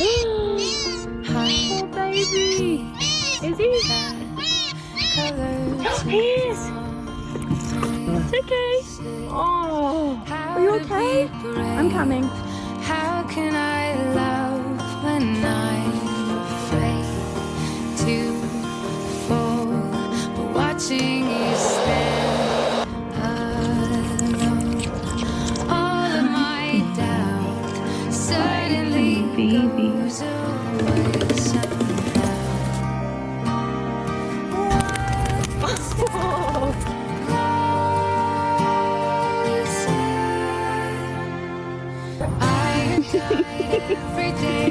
Oh, baby. Is he? He is. It's okay. Oh, are you okay? I'm coming. How can I love when I'm afraid to fall? But watching you stand alone, all of my doubt suddenly goes away somehow. I have tried every day.